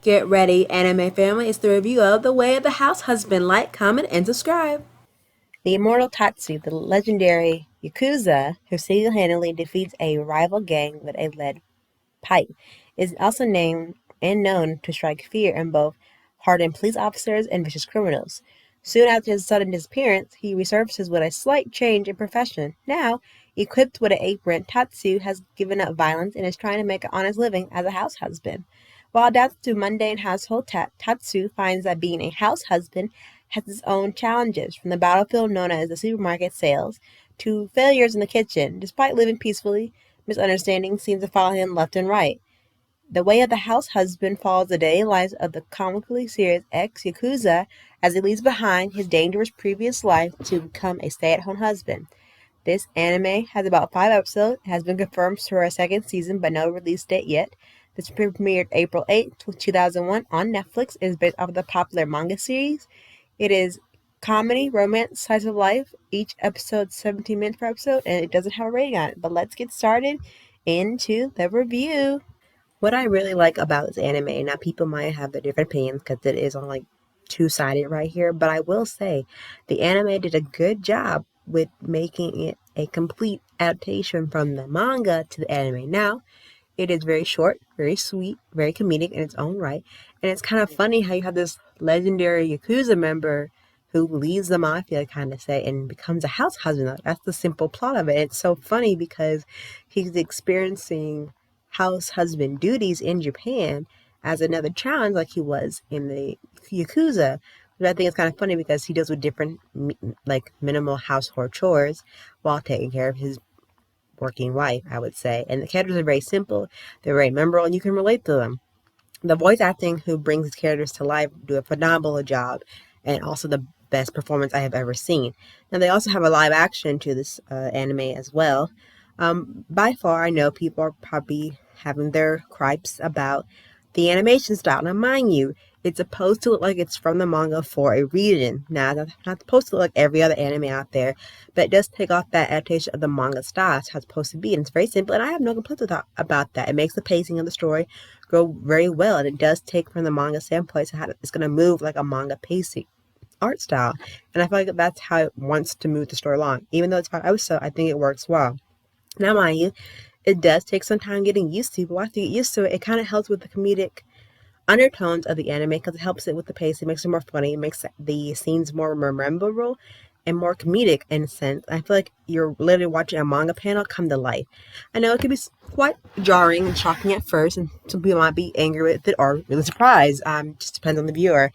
Get ready, anime family. It's the review of The Way of the House Husband. Like, comment, and subscribe. The immortal Tatsu, the legendary Yakuza, who single-handedly defeats a rival gang with a lead pipe, is also named and known to strike fear in both hardened police officers and vicious criminals. Soon after his sudden disappearance, he resurfaces with a slight change in profession. Now, equipped with an apron, Tatsu has given up violence and is trying to make an honest living as a house husband. While adapted to mundane household Tatsu finds that being a house husband has its own challenges, from the battlefield known as the supermarket sales to failures in the kitchen. Despite living peacefully, misunderstandings seem to follow him left and right. The Way of the House Husband follows the daily lives of the comically serious ex-Yakuza as he leaves behind his dangerous previous life to become a stay-at-home husband. This anime has about 5 episodes. It has been confirmed for a second season, but no release date yet. This premiered April 8, 2001 on Netflix. It is based off of the popular manga series. It is comedy, romance, slice of life. Each episode 17 minutes per episode, and it doesn't have a rating on it. But let's get started into the review. What I really like about this anime, now people might have their different opinions because it is on like two-sided right here, but I will say the anime did a good job with making it a complete adaptation from the manga to the anime. Now, it is very short, very sweet, very comedic in its own right, and it's kind of funny how you have this legendary Yakuza member who leaves the mafia, kind of say, and becomes a house husband. That's the simple plot of it. It's so funny because he's experiencing house husband duties in Japan as another challenge like he was in the Yakuza. But I think it's kind of funny because he deals with different like minimal household chores while taking care of his working wife, I would say. And the characters are very simple, they're very memorable, and you can relate to them. The voice acting who brings his characters to life do a phenomenal job, and also the best performance I have ever seen. Now they also have a live action to this anime as well. By far, I know people are probably having their gripes about the animation style. Now, mind you, it's supposed to look like it's from the manga for a reason. Now, it's not supposed to look like every other anime out there, but it does take off that adaptation of the manga style. It's how it's supposed to be, and it's very simple, and I have no complaints about that. It makes the pacing of the story go very well, and it does take from the manga standpoint how it's going to move like a manga pacing art style, and I feel like that's how it wants to move the story along. Even though it's 5 episodes, I think it works well. Now, mind you, it does take some time getting used to, but once you get used to it, it kind of helps with the comedic undertones of the anime because it helps it with the pace. It makes it more funny. It makes the scenes more memorable and more comedic in a sense. I feel like you're literally watching a manga panel come to life. I know it can be quite jarring and shocking at first, and some people might be angry with it or really surprised. Just depends on the viewer.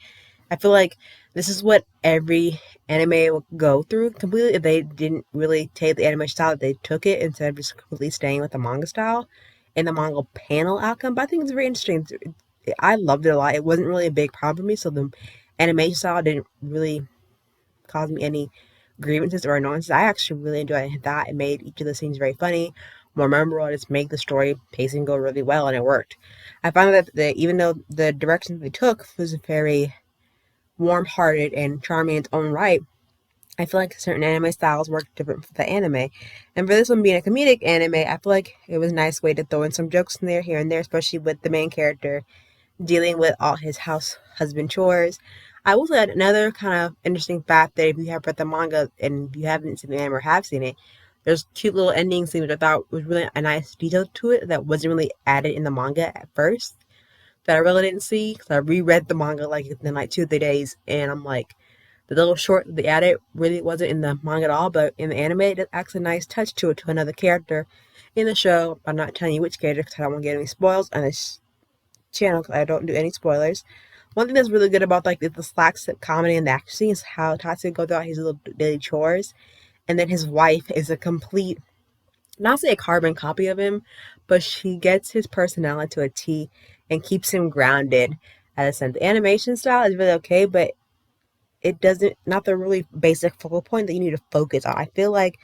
I feel like this is what every anime will go through completely if they didn't really take the anime style, they took it instead of just completely staying with the manga style and the manga panel outcome. But I think it's very interesting. I loved it a lot. It wasn't really a big problem for me, so the animation style didn't really cause me any grievances or annoyances. I actually really enjoyed that. It made each of the scenes very funny, more memorable, and just made the story pacing go really well, and it worked. I found that even though the direction they took was very warm-hearted and charming in its own right, I feel like certain anime styles work different for the anime. And for this one being a comedic anime, I feel like it was a nice way to throw in some jokes in there, here and there, especially with the main character dealing with all his house husband chores. I will say another kind of interesting fact that if you have read the manga and you haven't seen the anime or have seen it, there's cute little ending scenes which I thought was really a nice detail to it that wasn't really added in the manga at first, that I really didn't see because I reread the manga like in like 2 or 3 days, and I'm like, the little short that they added really wasn't in the manga at all, but in the anime it adds a nice touch to it, to another character in the show. I'm not telling you which character because I don't want to get any spoils on this channel because I don't do any spoilers. One thing that's really good about like the slapstick comedy and the action scene is how Tatsu goes out his little daily chores, and then his wife is a complete, not say a carbon copy of him, but she gets his personality to a T and keeps him grounded. As I said, the animation style is really okay, but it doesn't, not the really basic focal point that you need to focus on. I feel like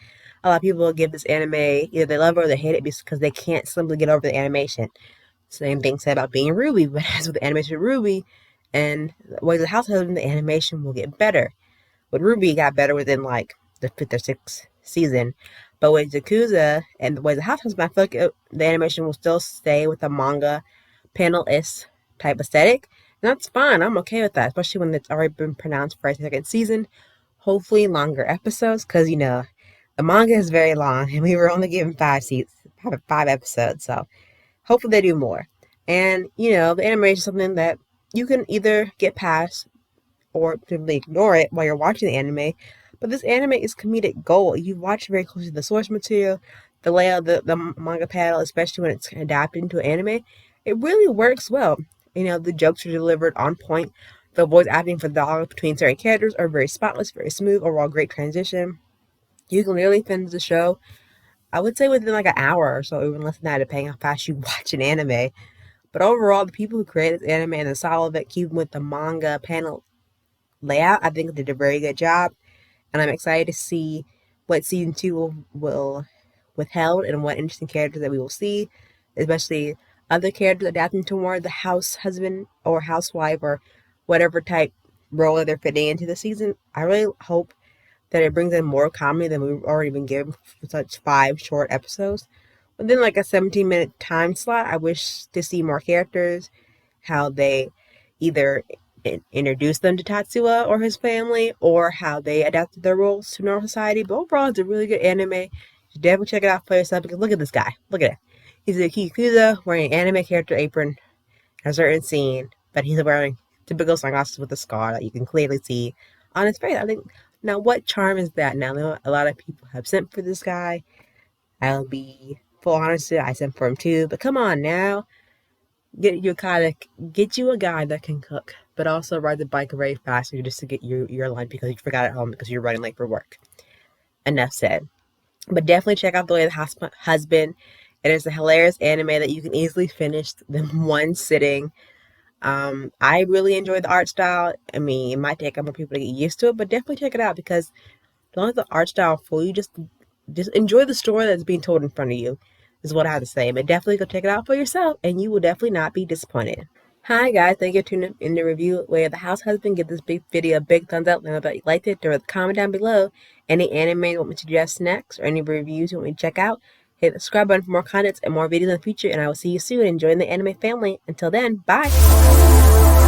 a lot of people give this anime, either they love it or they hate it because they can't simply get over the animation. Same thing said about being Ruby, but as with the animation of Ruby and Ways of the House Husband, the animation will get better. With Ruby, it got better within like the 5th or 6th season. But with Yakuza and the Ways of the House Husband, I feel like the animation will still stay with the manga panel-esque type aesthetic. And that's fine. I'm okay with that, especially when it's already been pronounced for a second season. Hopefully longer episodes, because the manga is very long and we were only given five episodes, so hopefully they do more. And the animation is something that you can either get past or simply ignore it while you're watching the anime. But this anime is comedic gold. You watch very closely the source material, the layout, the manga panel, especially when it's adapted into an anime. It really works well. The jokes are delivered on point. The voice acting for the dialogue between certain characters are very spotless, very smooth, overall great transition. You can literally finish the show, I would say within like an hour or so, even less than that, depending how fast you watch an anime. But overall, the people who created this anime and the style of it, keeping with the manga panel layout, I think did a very good job. And I'm excited to see what season 2 will withheld and what interesting characters that we will see, especially other characters adapting to more the house husband or housewife or whatever type role that they're fitting into the season. I really hope that it brings in more comedy than we've already been given for such 5 short episodes. Within like a 17-minute time slot, I wish to see more characters, how they either introduce them to Tatsuya or his family, or how they adapted their roles to normal society. But overall, it's a really good anime. You should definitely check it out for yourself, because look at this guy. Look at it. He's a Yakuza wearing an anime character apron in a certain scene, but he's wearing typical sunglasses with a scar that you can clearly see on his face. I think, now what charm is that? Now, I know a lot of people have sent for this guy. I'll be full honest, I sent for him too, but come on now. Get you a guy that can cook, but also ride the bike very fast just to get your lunch because you forgot at home because you're running late for work. Enough said. But definitely check out The Way of the Husband. It is a hilarious anime that you can easily finish in one sitting. I really enjoy the art style. I mean, it might take a couple people to get used to it, but definitely check it out, because as long as the art style fool you, just enjoy the story that's being told in front of you, is what I have to say. But definitely go check it out for yourself, and you will definitely not be disappointed. Hi guys, thank you for tuning in the review Way of the House Husband. Give this big video a big thumbs up. Let me know that you liked it. Throw a comment down below any anime you want me to suggest next, or any reviews you want me to check out. Hit the subscribe button for more contents and more videos in the future, and I will see you soon. Enjoy the anime family. Until then, bye!